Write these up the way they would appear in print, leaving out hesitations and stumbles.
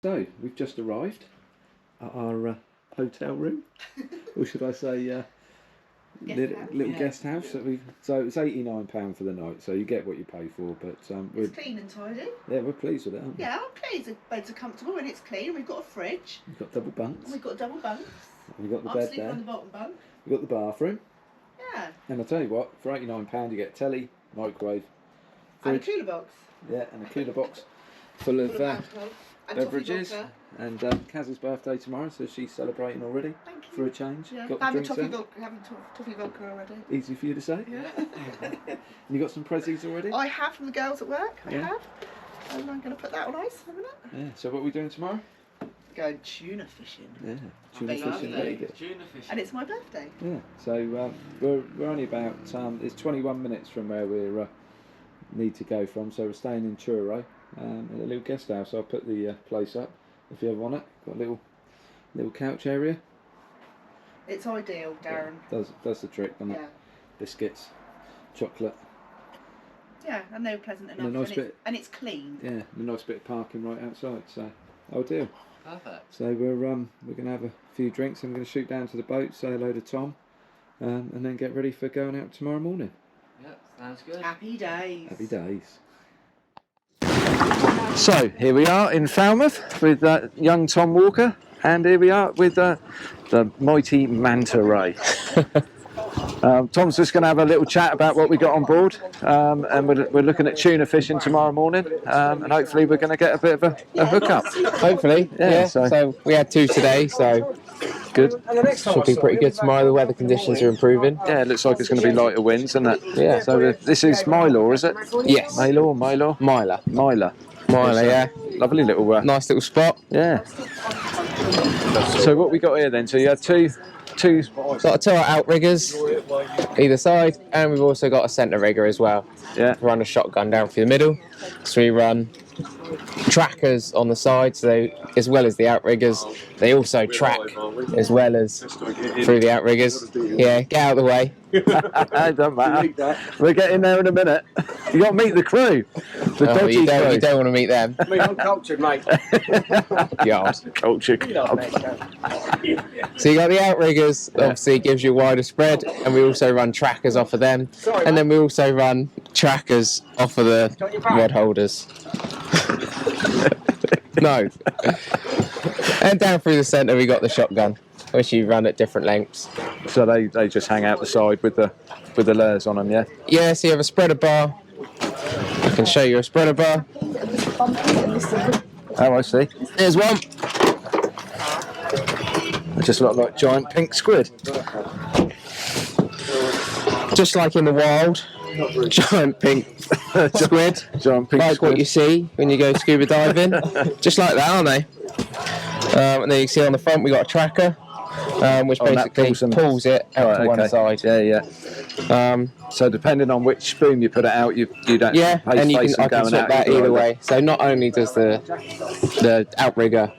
So, we've just arrived at our hotel room, or should I say little guest house. So it's £89 for the night, so you get what you pay for. But it's clean and tidy. Yeah, we're pleased with it, aren't we? Yeah, I'm pleased. The beds are comfortable and it's clean. We've got a fridge. We've got double bunks. And we've got double bunks. We've got the I'm bed sleeping there. on the bottom bunk. We've got the bathroom. Yeah. And I'll tell you what, for £89 you get telly, microwave, fridge. And a cooler box. Yeah, and a cooler box full of beverages. And Kaz's birthday tomorrow, so she's celebrating already. Thank you. For a change. Yeah. Got the Having drinks toffee vodka already. Easy for you to say. Yeah. And you got some prezzies already? I have from the girls at work. I Yeah. have. And I'm going to put that on ice in a minute. Yeah. So what are we doing tomorrow? Going tuna fishing. Yeah. Tuna fishing. Very good. Tuna fishing. And it's my birthday. Yeah. So we're only about it's 21 minutes from where we need to go from. So we're staying in Truro at a little guest house. I'll put the place up if you ever want it. Got a little couch area. It's ideal, Darren. Yeah, does the trick, doesn't it? Yeah. Biscuits, chocolate. Yeah, and they're pleasant enough. And a nice bit. And it's clean. Yeah, a nice bit of parking right outside. So, ideal. Perfect. So we're going to have a few drinks. I'm going to shoot down to the boat, say hello to Tom, and then get ready for going out tomorrow morning. Yep, sounds good. Happy days. Happy days. So here we are in Falmouth with young Tom Walker, and here we are with the mighty Manta Ray. Tom's just going to have a little chat about what we got on board, and we're looking at tuna fishing tomorrow morning, and hopefully we're going to get a bit of a hookup. Hopefully, yeah. So we had 2 today, so good. Should be pretty good tomorrow. The weather conditions are improving. Yeah, it looks like it's going to be lighter winds, isn't it? Yeah. So this is Mylor, is it? Yes. Mylor, Yeah. Lovely little Nice little spot. Yeah. So what we got here then? So you had two. Got 2 outriggers either side, and we've also got a centre rigger as well. Yeah. We run a shotgun down through the middle. So we run trackers on the side, so they, as well as the outriggers, they also track as well as through the outriggers. Yeah, get out of the way. It doesn't matter. We'll get in there in a minute. You got to meet the crew. You don't want to meet them. I mean, I'm cultured, mate. God. Culture. So you got the outriggers, obviously gives you a wider spread, and we also run trackers off of them, and then we also run trackers off of the rod holders. No. And down through the centre we got the shotgun, which you run at different lengths. So they just hang out the side with the lures on them, yeah? Yeah, so you have a spreader bar. I can show you a spreader bar. Oh, I see. Here's one. They just look like giant pink squid. Just like in the wild. Giant pink squid. Giant pink like squid. What you see when you go scuba diving. Just like that, aren't they? And then you can see on the front we got a tracker, which basically pulls it out to one side. Yeah. So depending on which boom you put it out, you don't. Yeah, and I can swap that either way. So not only does the outrigger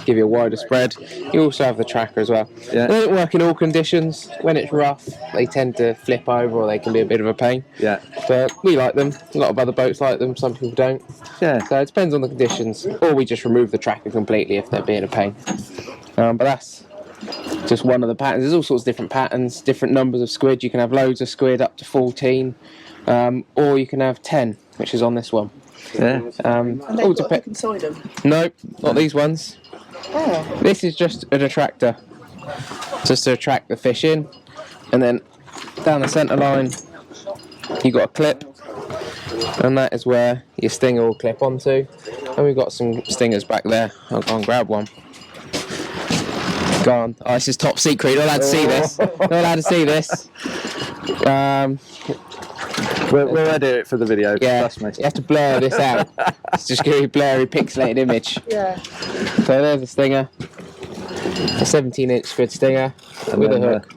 give you a wider spread, you also have the tracker as well. Yeah. They don't work in all conditions. When it's rough, they tend to flip over or they can be a bit of a pain. Yeah. But we like them. A lot of other boats like them. Some people don't. Yeah. So it depends on the conditions. Or we just remove the tracker completely if they're being a pain. But that's just one of the patterns. There's all sorts of different patterns, different numbers of squid. You can have loads of squid up to 14, or you can have 10, which is on this one. Yeah. And they've got a hook inside them? No, not these ones. Oh. This is just an attractor, just to attract the fish in, and then down the centre line you got a clip, and that is where your stinger will clip onto. And we've got some stingers back there. I'll go and grab one. Go on. Oh, this is top secret. You're not allowed to see this. Not allowed to see this. We'll edit it for the video. Yeah, Trust me. you have to blur this out. It's just going to be a blurry, pixelated image. Yeah. So there's a stinger, a 17-inch squid stinger And with a then, hook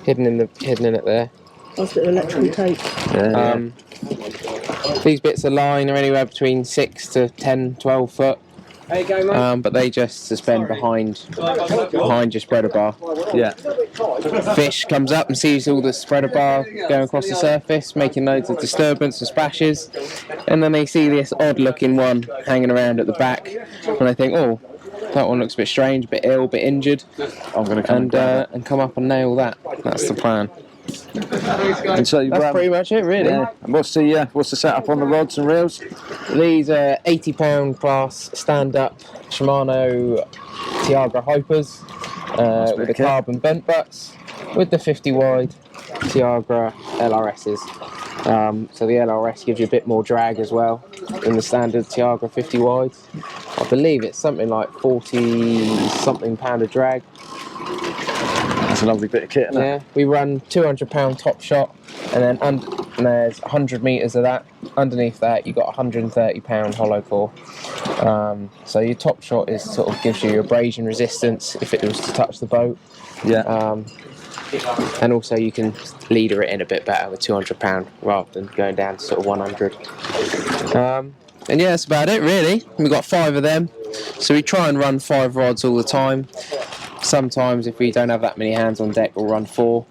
hidden in it there. That's a bit of electrical tape. Yeah. These bits of line are anywhere between 6 to 10, 12 foot. There you go, mate. But they just suspend behind your spreader bar. Yeah. Fish comes up and sees all the spreader bar going across the surface, making loads of disturbance and splashes, and then they see this odd looking one hanging around at the back, and they think, oh, that one looks a bit strange, a bit ill, a bit injured, I'm going to come and grab it. and come up and nail that. That's the plan. And so, That's pretty much it, really. Yeah. And what's the setup on the rods and reels? These are £80 class stand-up Shimano Tiagra Hypers with the carbon bent butts, with the 50 wide Tiagra LRSs. So the LRS gives you a bit more drag as well than the standard Tiagra 50 wide. I believe it's something like 40-something pound of drag. That's a lovely bit of kit, isn't it? Yeah, we run £200 top shot, and then there's 100 metres of that. Underneath that, you've got £130 hollow core. So your top shot sort of gives you abrasion resistance if it was to touch the boat. Yeah. And also you can leader it in a bit better with £200 rather than going down to sort of 100. And yeah, that's about it really. We've got 5 of them, so we try and run 5 rods all the time. Sometimes if we don't have that many hands on deck, we'll run 4.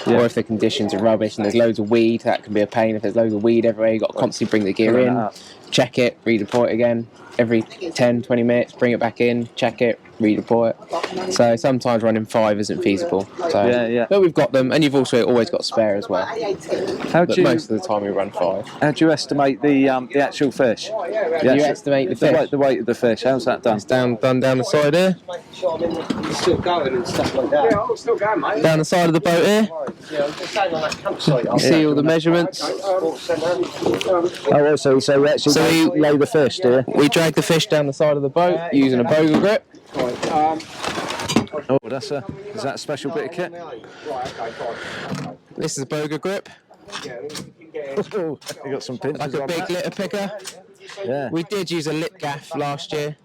Or if the conditions are rubbish and there's loads of weed, that can be a pain. If there's loads of weed everywhere, you've got to constantly bring the gear in, check it, redeploy it again. Every 10-20 minutes, bring it back in, check it, redeploy it. So sometimes running 5 isn't feasible. So, Yeah. but we've got them, and you've also always got spare as well. But most of the time we run 5. How do you estimate the actual fish? You estimate the fish? The weight of the fish. How's that done? It's done down the side here. It's still going and stuff like that. Yeah, it's still going, mate. Down the side of the boat here. Yeah, I'm just saying on that campsite. You see all the measurements. Oh, so we actually lay the fish, do you? We drag the fish down the side of the boat using a bogle grip. Oh, is that a special bit of kit? This is a bogle grip. Oh, you got some pins. Like a big litter picker. Yeah. We did use a lip gaff last year,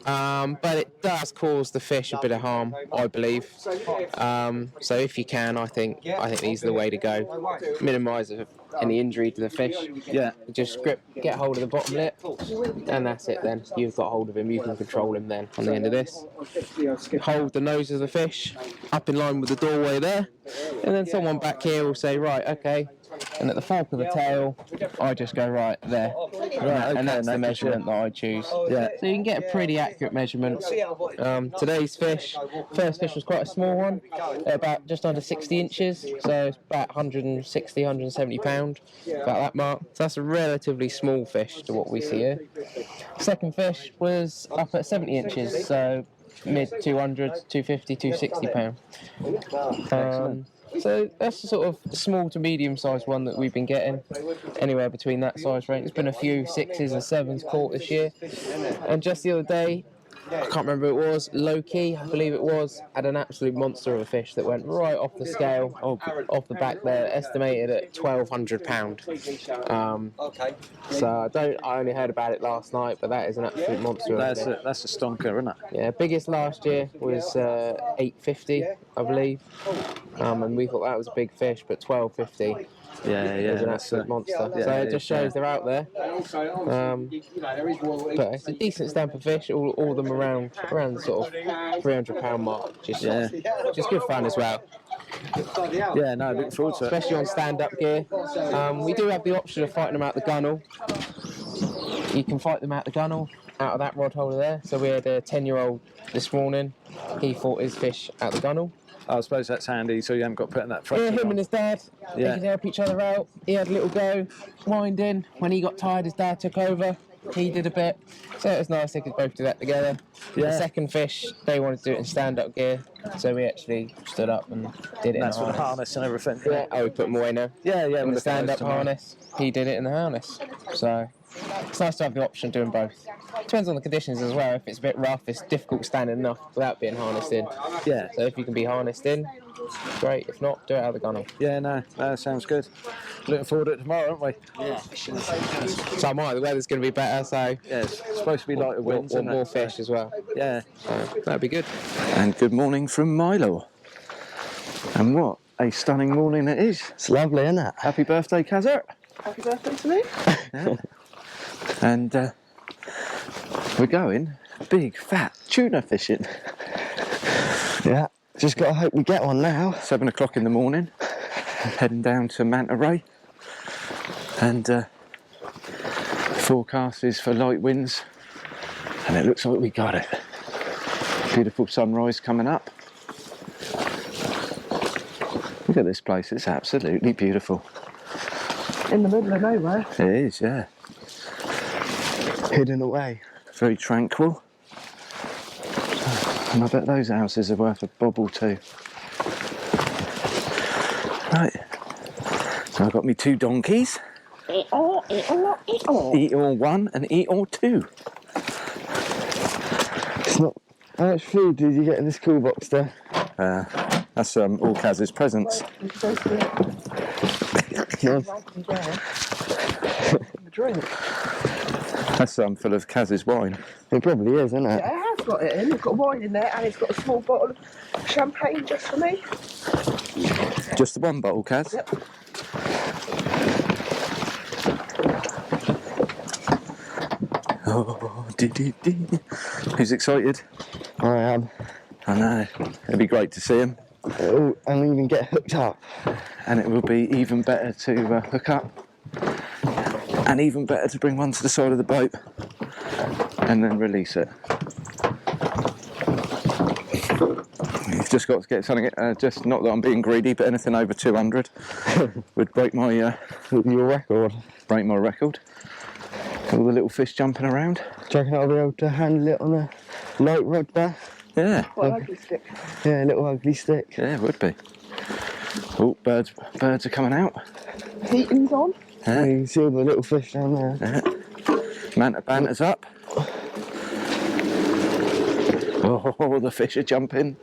but it does cause the fish a bit of harm, I believe. So if you can, I think these are the way to go. Minimise any injury to the fish. Yeah. Just get hold of the bottom lip, and that's it then. You've got hold of him, you can control him then on the end of this. Hold the nose of the fish up in line with the doorway there, and then someone back here will say, right, okay, and at the fork of the tail, I just go right there. Right, and that's the measurement that I choose. Yeah. So you can get a pretty accurate measurement. Today's first fish was quite a small one, about just under 60 inches, so it's about 160, 170 pound, about that mark. So that's a relatively small fish to what we see here. Second fish was up at 70 inches, so mid 200s, 250, 260 pound. So that's a sort of small to medium sized one that we've been getting, anywhere between that size range. There's been a few 6s and 7s caught this year, and just the other day, I can't remember who it was, Loki, I believe it was, had an absolute monster of a fish that went right off the scale, off the back there, estimated at £1,200. So I only heard about it last night, but that is an absolute monster. That's a stonker, isn't it? Yeah, biggest last year was 850, I believe, and we thought that was a big fish, but 1250. Yeah, was an absolute monster. So it just shows they're out there. But it's a decent stamp of fish. All of them around the sort of £300 mark. Just good fun as well. Yeah, no, looking forward to it. Especially on stand-up gear. We do have the option of fighting them out the gunnel. You can fight them out the gunnel, out of that rod holder there. So we had a 10-year-old this morning. He fought his fish out the gunnel. I suppose that's handy, so you haven't got put in that pressure. Yeah, him and his dad, they could help each other out. He had a little go, winding. When he got tired, his dad took over. He did a bit. So it was nice they could both do that together. Yeah. The second fish, they wanted to do it in stand-up gear, so we actually stood up and did it That's in with the the harness and everything. Yeah, we put them away now. Yeah, In the with stand-up clothes harness, he did it in the harness. So it's nice to have the option of doing both. Depends on the conditions as well. If it's a bit rough, it's difficult standing enough without being harnessed in. Yeah. So if you can be harnessed in, great. If not, do it out of the gunnel. Yeah, no, sounds good. Looking forward to it tomorrow, aren't we? Yeah. So the weather's going to be better, so Yeah, it's supposed to be lighter winds. want isn't more it? fish as well. Yeah. So that'd be good. And good morning from Mylor. And what a stunning morning it is. It's lovely, isn't it? Happy birthday, Kazert. Happy birthday to me. Yeah. And we're going big, fat tuna fishing. Yeah. Just got to hope we get one now. 7 o'clock in the morning. Heading down to Manta Ray. And forecast is for light winds. And it looks like we got it. Beautiful sunrise coming up. Look at this place, it's absolutely beautiful. In the middle of nowhere. It is, yeah. Hidden away. Very tranquil. And I bet those houses are worth a bob or two. Right. So I've got me 2 donkeys. Eat all one and eat all 2. It's not. How much food did you get in this cool box there? That's all Kaz's presents. The drink. That's full of Kaz's wine. It probably is, isn't it? Yeah, it has got it in. It's got wine in there and it's got a small bottle of champagne just for me. Just the one bottle, Kaz? Yep. Oh, who's excited? I am. I know. It'd be great to see him. Oh, and even get hooked up. And it will be even better to hook up. And even better to bring one to the side of the boat. And then release it. You've just got to get something, just not that I'm being greedy, but anything over 200 would break my Your record. break my record. All the little fish jumping around. Do you reckon I'll be able to handle it on a light rod there? Yeah, Quite an ugly stick. Yeah, a little ugly stick. yeah, it would be. Oh, birds are coming out. Heating's on. Yeah. You can see all the little fish down there. Yeah. Manta banter's up. Oh, the fish are jumping.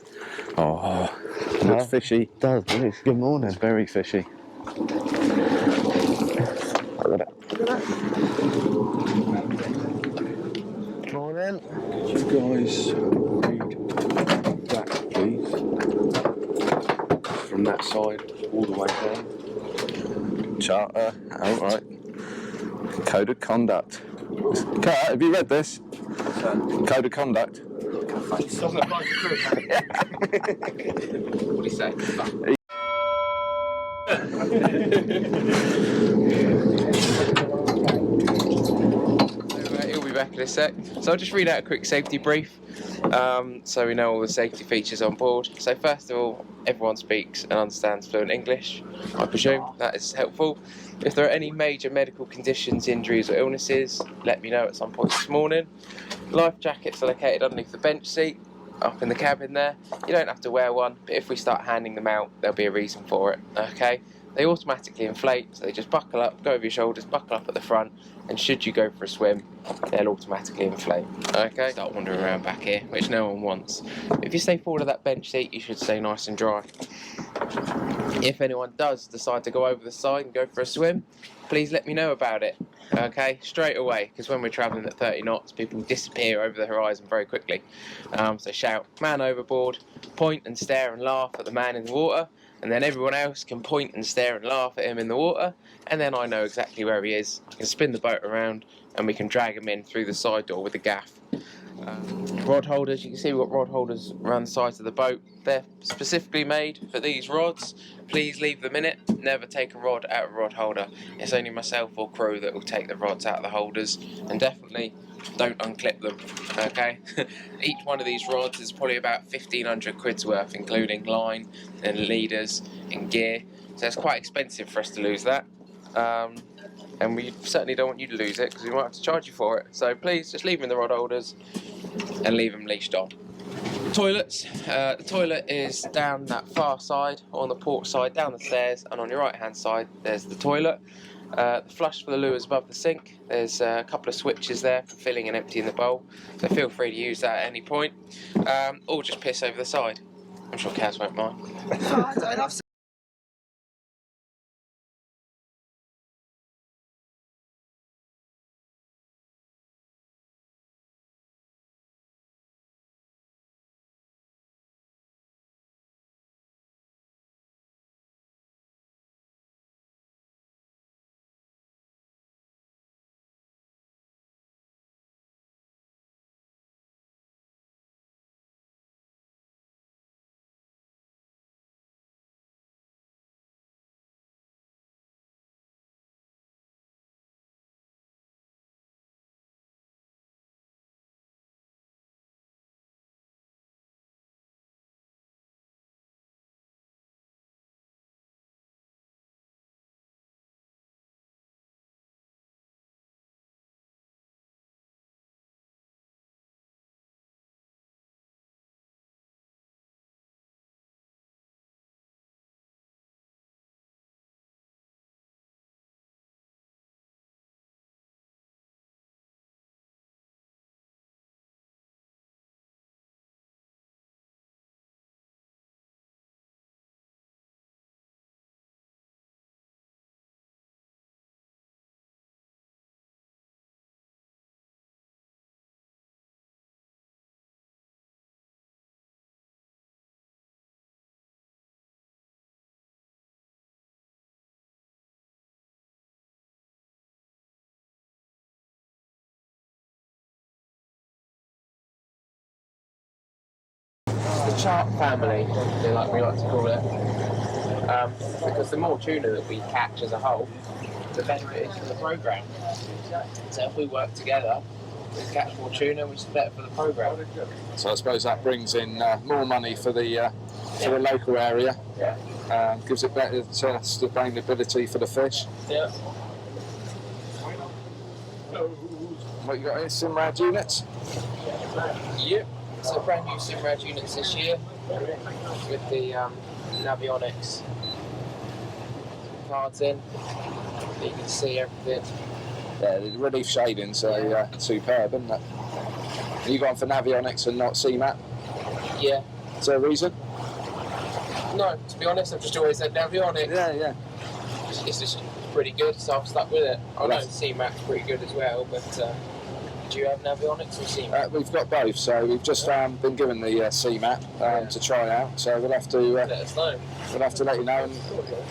Oh, looks fishy. It does, but it's good morning. It's very fishy. Morning. You guys read that, please. From that side all the way down. Charter, alright. Code of conduct. Kurt, have you read this? Code of conduct. What do you say? He'll be back in a sec. So I'll just read out a quick safety brief, so we know all the safety features on board. So first of all, everyone speaks and understands fluent English. I presume that is helpful. If there are any major medical conditions, injuries or illnesses, let me know at some point this morning. Life jackets are located underneath the bench seat, up in the cabin there. You don't have to wear one, but if we start handing them out, there'll be a reason for it, okay? They automatically inflate, so they just buckle up, go over your shoulders, buckle up at the front, and should you go for a swim, they'll automatically inflate, okay? Start wandering around back here, which no one wants. If you stay forward of that bench seat, you should stay nice and dry. If anyone does decide to go over the side and go for a swim, please let me know about it, okay? Straight away, because when we're travelling at 30 knots, people disappear over the horizon very quickly. So shout, man overboard, point and stare and laugh at the man in the water, and then everyone else can point and stare and laugh at him in the water, and then I know exactly where he is. I can spin the boat around, and we can drag him in through the side door with a gaff. Rod holders, you can see we've got rod holders around the sides of the boat. They're specifically made for these rods. Please leave them in it. Never take a rod out of a rod holder. It's only myself or crew that will take the rods out of the holders, and definitely don't unclip them, okay? Each one of these rods is probably about 1,500 quid's worth, including line and leaders and gear, so it's quite expensive for us to lose that. And we certainly don't want you to lose it, because we might have to charge you for it. So please just leave them in the rod holders and leave them leashed on. Toilets. The toilet is down that far side, on the port side, down the stairs, and on your right hand side there's the toilet. The flush for the loo is above the sink. There's a couple of switches there for filling and emptying the bowl, so feel free to use that at any point, or just piss over the side. I'm sure Kaz won't mind. shark family, we like to call it, because the more tuna that we catch as a whole, the better it is for the programme. So if we work together, we catch more tuna, which is better for the programme. So I suppose that brings in more money for the local area. Yeah. Gives it better sustainability for the fish. Yeah. What you got here? Simrad units? Yep. So brand new Simrad units this year with the Navionics cards in. So you can see everything. Yeah, the relief shading's superb, isn't it? You got for Navionics and not CMAP? Yeah. Is there a reason? No, to be honest, I've just always said Navionics. Yeah. It's just pretty good, so I've stuck with it. I know Yes. CMAP's pretty good as well, but do you have Navionics or CMAP? We've got both, so we've just been given the CMAP to try out. So we'll have to Let us know. let you know and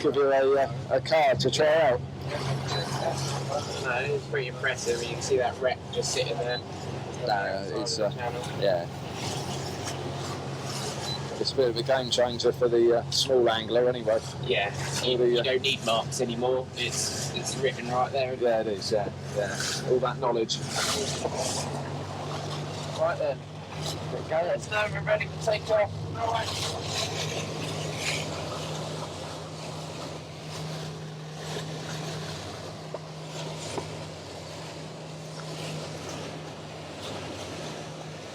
give you a card to try out. No, it's pretty impressive. You can see that wreck just sitting there. It's channel. yeah. It's a bit of a game changer for the small angler, anyway. Yeah, you don't need marks anymore. It's written right there. Yeah, it is. Yeah. All that knowledge. Right then. Go. Let's know we're ready to take off. All right.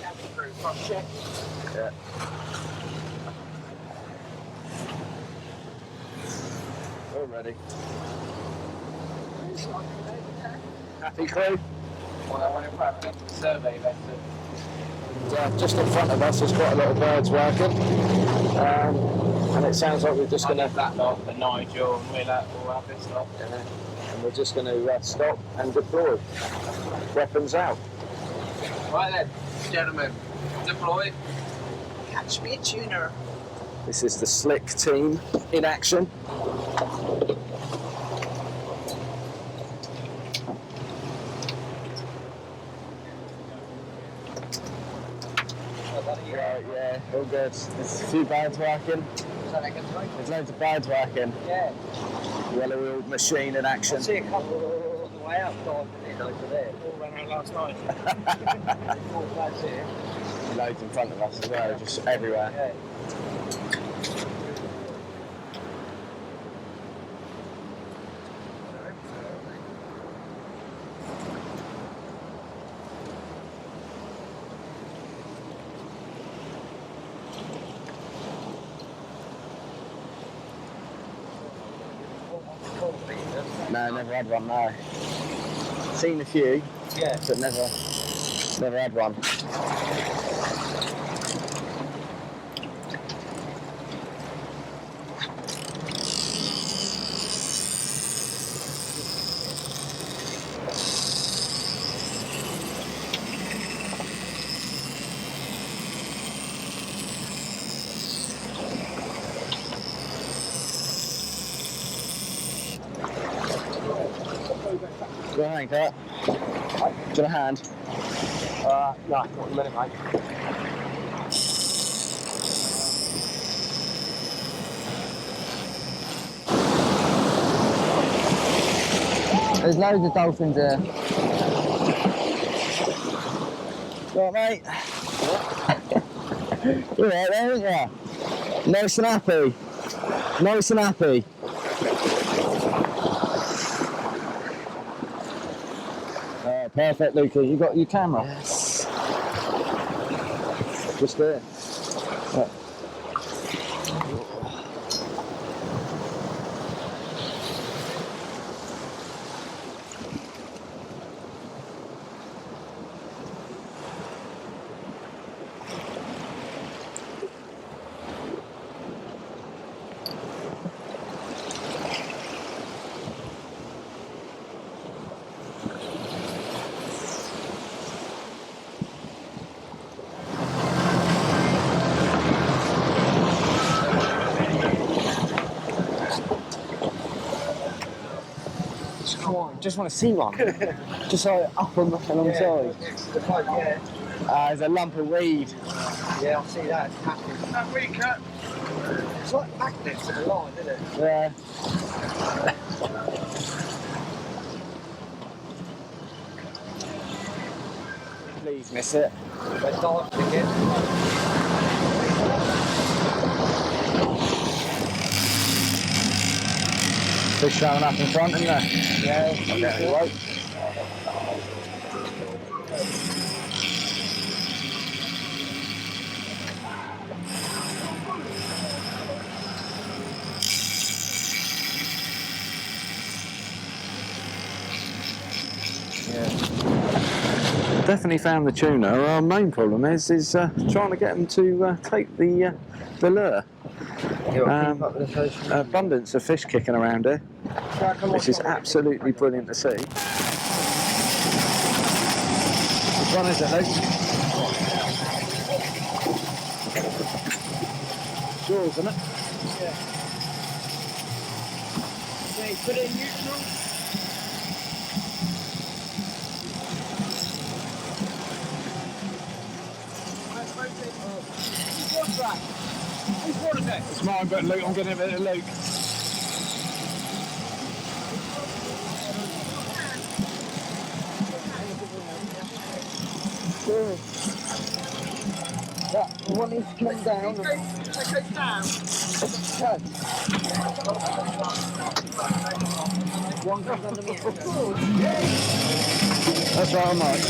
Cabin crew, cross check. Yeah. All ready. Happy crew? Well, I want to grab the survey letter. Just in front of us, there's quite a lot of birds working, and it sounds like we're just going to. That lot, the Nigel and Mylor, all have this lot. And we're just going to stop and deploy. Weapons out. Right then, gentlemen, deploy. Catch me a tuna. This is the slick team in action. Yeah, all good. There's a few birds working. There's loads of birds working. Yeah. Well-oiled machine in action. I see a couple on the way out, over there. All ran out last night. That's it. Loads in front of us as well, just everywhere. Yeah. No, never had one, no. Seen a few, Yeah. but never had one. Do you want a hand, Kurt? Do you want a hand? No, not in a minute, mate. There's loads of dolphins here. Right, mate? You're right there, aren't you? Nice and happy. Nice and happy. Perfect, Luca. You got your camera? Yes. Just there. Yeah. Just want to see one. Just so up on the alongside. The point, yeah. There's a lump of weed. Yeah, I see that. It's happening. That we cut. It's like magnets in the line, isn't it? Yeah. Please miss it. They're diving again. Fish showing up in front, isn't there? Yeah. Okay, right. Definitely found the tuna. Our main problem is trying to get them to take the lure. Abundance of fish kicking around here, which is absolutely brilliant to see. Which one is it, Luke? Yours, isn't it? Yeah, put it in neutral. What's that? Whose one is it? It's mine, but Luke, I'm getting a bit of Luke. That one needs to come down. It goes down. One comes underneath. That's right, I'm right.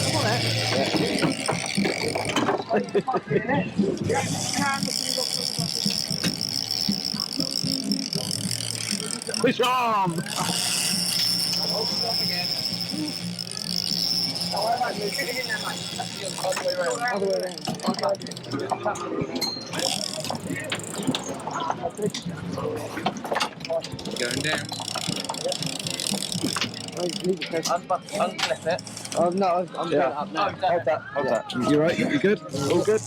Fish arm! Other way around. Going down. Unclip it. Oh no, I'm putting it up now. Hold that, hold that. You right? You good? All good?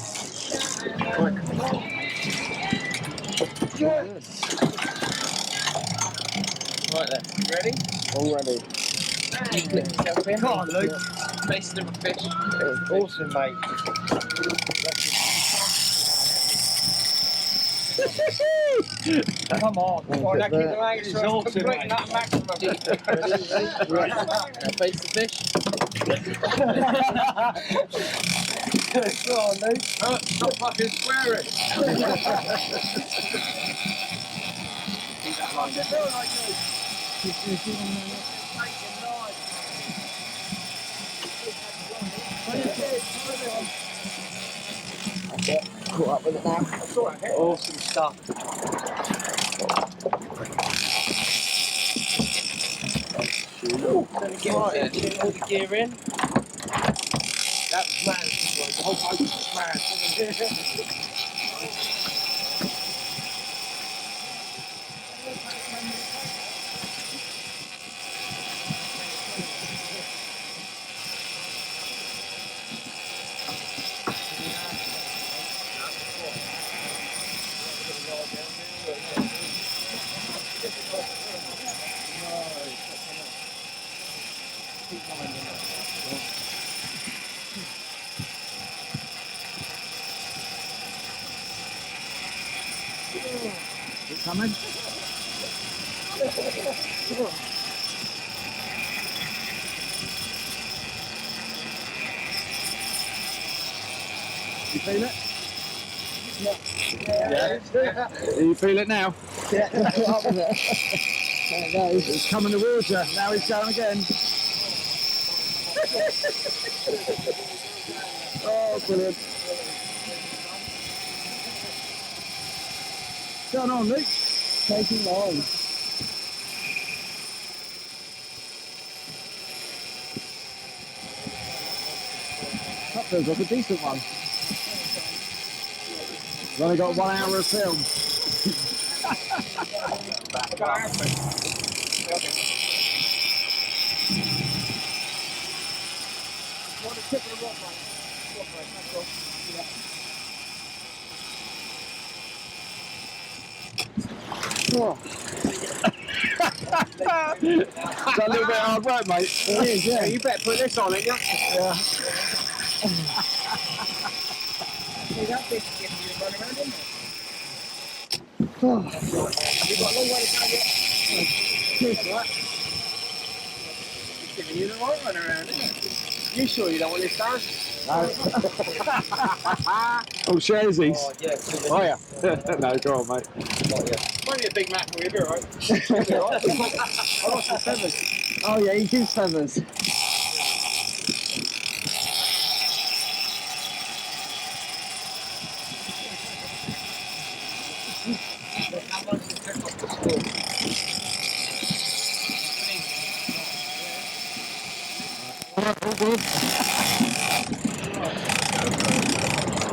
Right then. Ready? All ready. You clip yourself in. Come on, Luke. Face the fish. Awesome, mate. Come on. Right, now keep the legs It's awesome, completing mate. that maximum. Now face the fish. Go on, Luke. Stop fucking swearing. Caught up with it now. Awesome stuff. Get all the gear in. That was mad. The whole boat was mad. It's coming. You feel it? Yeah. Do you feel it now? Yeah, caught up with it. There it goes. It's coming towards you. Now he's going again. Oh, brilliant. What's going on, Luke? Taking long. That feels like a decent one. We've only got 1 hour of film. Oh, Is that a little bit hard work, mate? it is, yeah. You better put this on it, yeah? You the right one around, isn't it? You sure you don't want this done? Oh, sharesies. Oh, yeah. Oh, yeah. No, go on, mate. Might be a big Mac, we'll be alright. We'll be alright. I lost the feathers. Oh yeah, he gives feathers.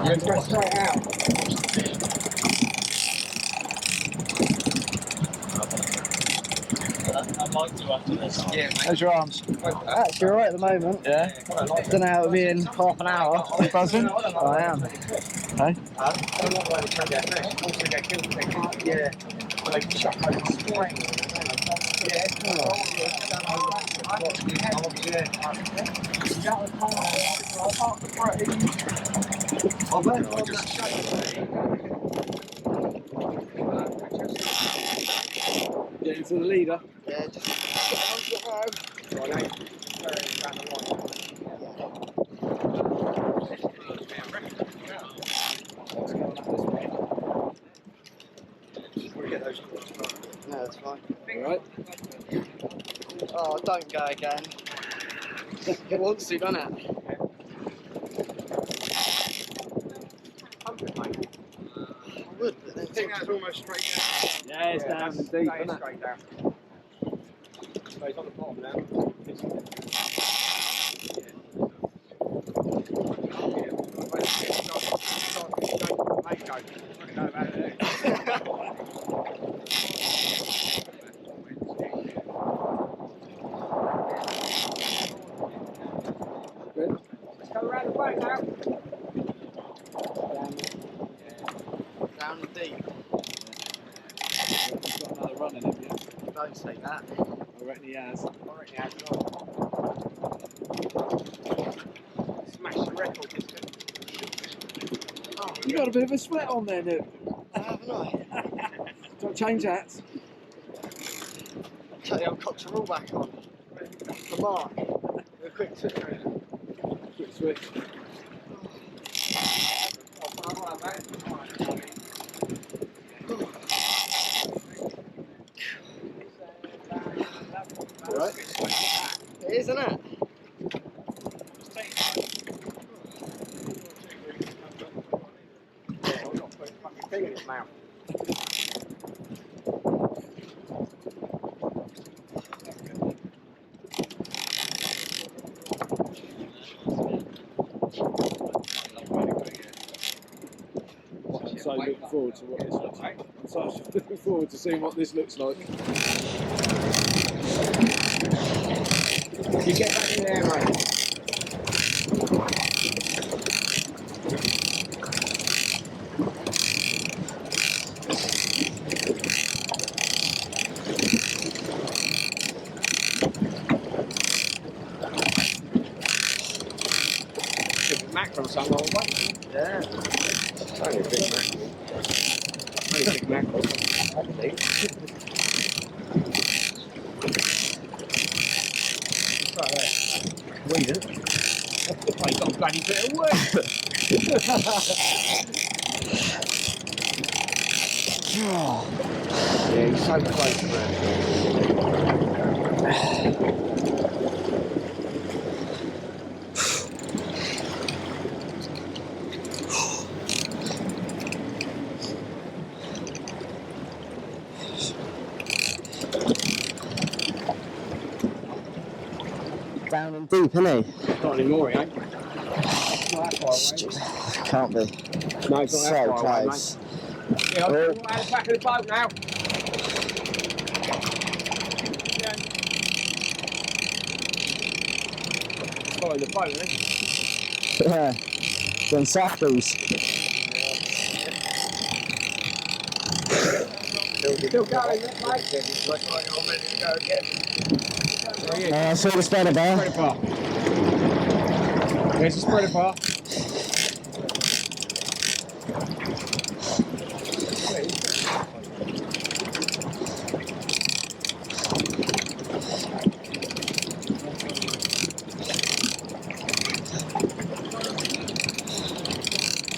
Yeah, go straight out. I'd like to after this. Yeah, mate. How's your arms? Actually, alright at the moment. Yeah. Don't know how it'll be in half an hour. You buzzing? I am. Hey? Yeah. They chuck over spring. Yeah. Getting for the leader. Yeah, just no, that's fine. Alright. Oh, don't go again. It wants to, doesn't it? I would, but then I think that's almost straight down. Yeah, it's down and deep, isn't it? Straight down. So he's on the bottom now. Let's go around the boat now. Down and deep. He's got another run in him, yeah? Don't say that. I reckon he has. Smash the record distance. You got a bit of a sweat on there, Nick. Haven't I? Do you change hats? Chuck the old cockerel back on. The mark. A quick switch around. Quick switch. Right. It is, isn't it? Thing in his mouth. I'm so looking forward to what this looks like. I'm so looking forward to seeing what this looks like. You get back in there, mate. Mackerel somewhere, won't Yeah. only a big mackerel. Only a big mackerel. Right there. Weed it. Oh, you got a bloody bit of work. Yeah, he's so close, man. Down and deep, isn't he? Not anymore, he ain't. It's not that far away. Can't be. No, it's not So that far away, close. mate. Yeah, I'll go around the back of the boat now. Follow the boat, isn't it? Yeah. Then sackles. Still going, mate. I'm ready to go again. I saw the spreader bar. Spreader bar. There's the spreader bar.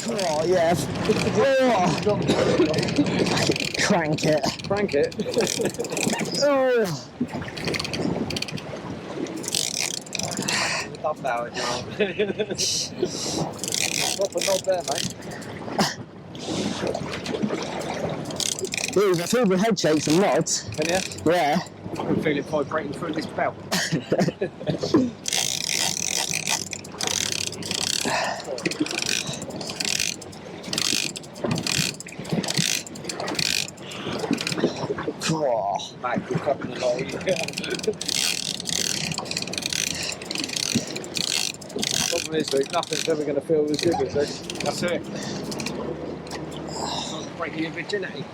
Oh, yeah. Oh. Crank it. Crank it. Oh. Love that, Proper knob there, mate. Dude, I feel the head shakes and nods. Can you? Yeah. I'm feeling vibrating through this belt. Oh. Back, we're fucking alive. Problem is, Luke, nothing's ever going to feel as good as this. That's it. Breaking your virginity.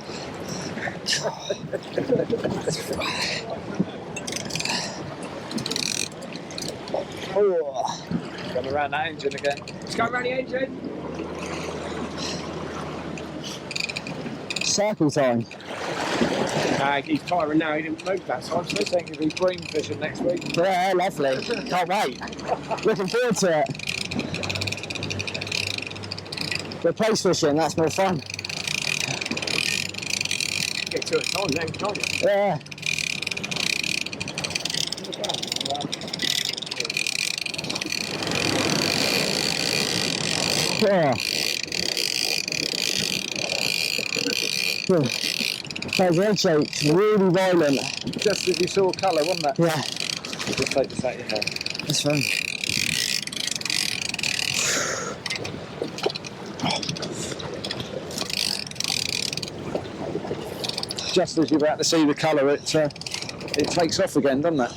Oh. Going around that engine again. Let's go around the engine. Circle time. He's tiring now, he didn't move that time. I think he'll be green fishing next week. Yeah, lovely. Can't wait. Looking forward to it. We're place fishing, that's more fun. Get to it time then, can't you? Yeah. Yeah. Those head shakes, really violent. Just as you saw colour, wasn't it? Yeah, Just take this out your hair. that's fun. Just as you're about to see the colour, it takes off again, doesn't it?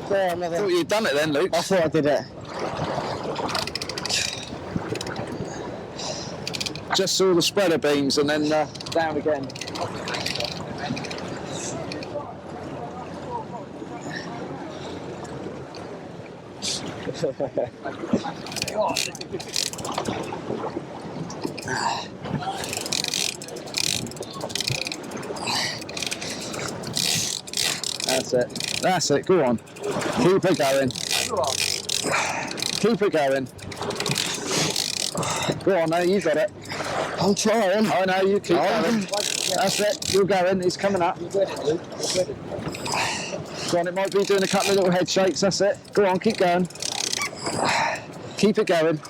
Yeah, I thought you'd done it then, Luke. I thought I did it. Just saw the spreader beams and then down again. That's it. That's it. Go on. Keep it going. Keep it going. Go on now, you got it. I'm trying. I know, you keep going. That's it. You're going. He's coming up. Go on, it might be doing a couple of little head shakes. That's it. Go on, keep going. Keep it going.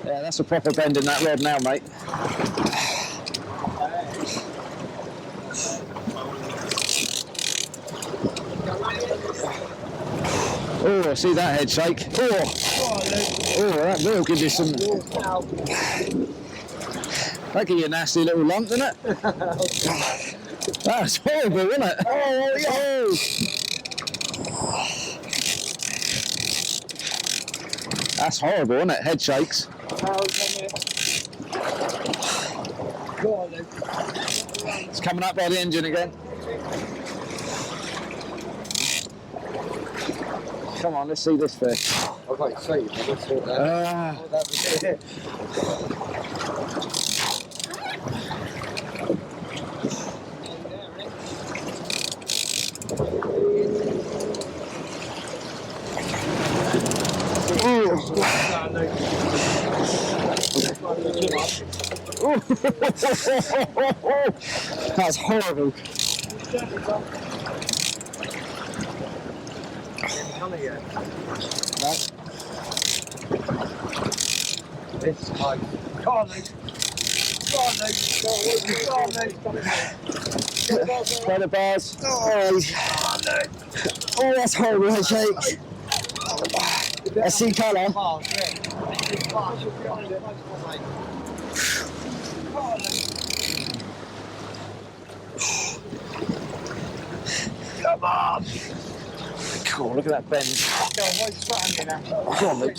Yeah, that's a proper bend in that rod now, mate. Oh, see that head shake. Oh, that will give you some. That give you a nasty little lump, doesn't it? That's horrible, isn't it? Oh, yeah. That's horrible, isn't it? Head shakes. It's coming up by the engine again. Come on, let's see this fish. I've got to see. Let's sort that. That was it. That's horrible. This time. Come on, Luke. Come on, Luke. Come on, Luke. Spreader bars. Oh, that's horrible head shakes. I see colour. Come on. Cool, look at that bend. Go on, what's starting now? Go on, Luke.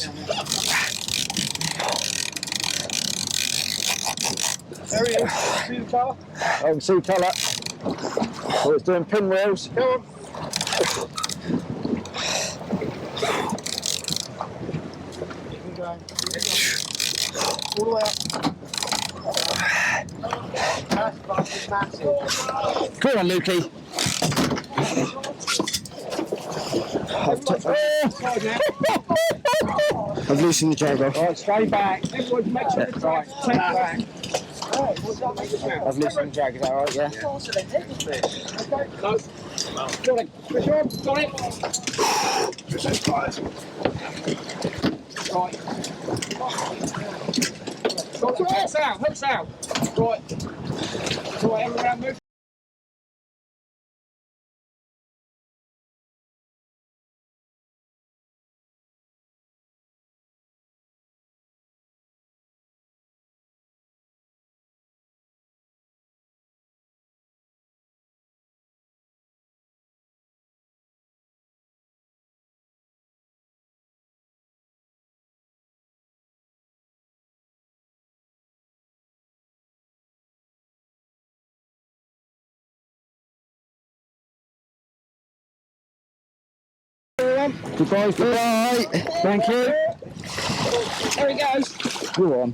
There he is. See the car? I can see colour. Oh, it's doing pinwheels. Go on. Keep going. All the way up. Go on, Lukey. I've loosened the drag off. Right, stay back. Everyone make sure it's right. Take back. I've loosened the drag, is that right? Yeah. No. Got it. Push on. Got it. Right. Hooks out. Hooks out. Right. Right, everyone move. Goodbye, goodbye. Thank you. There he goes. Go on.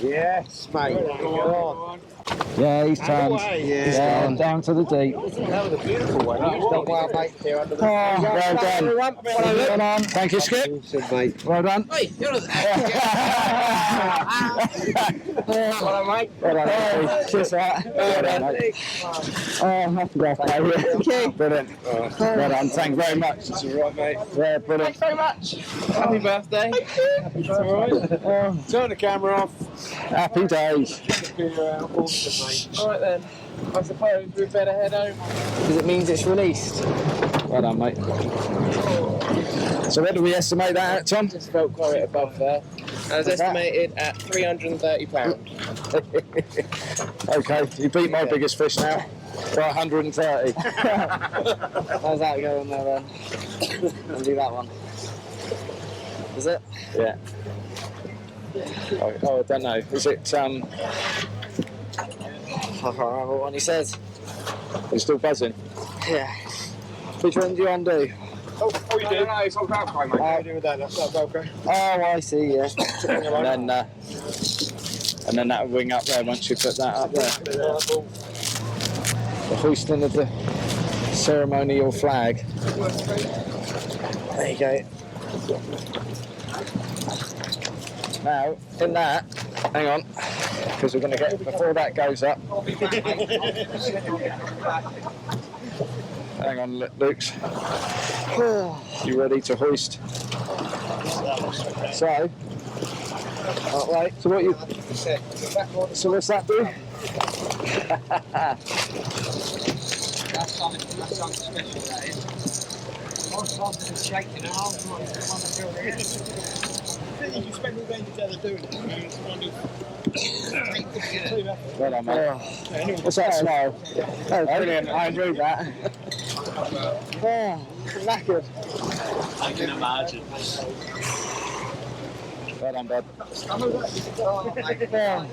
Yes, mate. Go on. Yeah, he's turned. Yeah. Down to the deep. That was a beautiful one. You've done well, mate. Here under the Well done. Well done. Thank you, Skip. mate. Well done. Hey, you're not Well done, mate. Well done. Cheers for that. Well done, mate. Happy birthday. Okay. Brilliant. Well done. Thank you very much. It's all right, mate. Yeah, brilliant. Very much. Happy birthday. It's all right. Turn the camera off. Happy days. Awesome, mate. All right then. I suppose we better head home. Because it means it's released. Well done, mate. So what do we estimate that at, Tom? Just felt quite above there. I was estimated at £330. Okay, you beat my biggest fish now by 130. How's that going there then? I'll do that one. Is it? Yeah. Oh, I don't know. Is it? I can't remember what one he says. It's still buzzing. Yeah. Which one do you undo? Oh, you do? No, it's on Velcro, mate. How do you do with that? That's not Velcro. Oh, I see, yeah. And then that'll wing up there once you put that up there. The hoisting of the ceremonial flag. There you go. Now, in that, hang on, because we're going to get, before that goes up. Hang on, Luke's. You ready to hoist? So, right, so what you, so what's that do? That's something special, that is. I'm shaking and I'm you can spend all day together doing it. Well done, mate. What's that smile? Oh, brilliant. I enjoyed that. Knackered. I can imagine. Well done, bud. Yeah.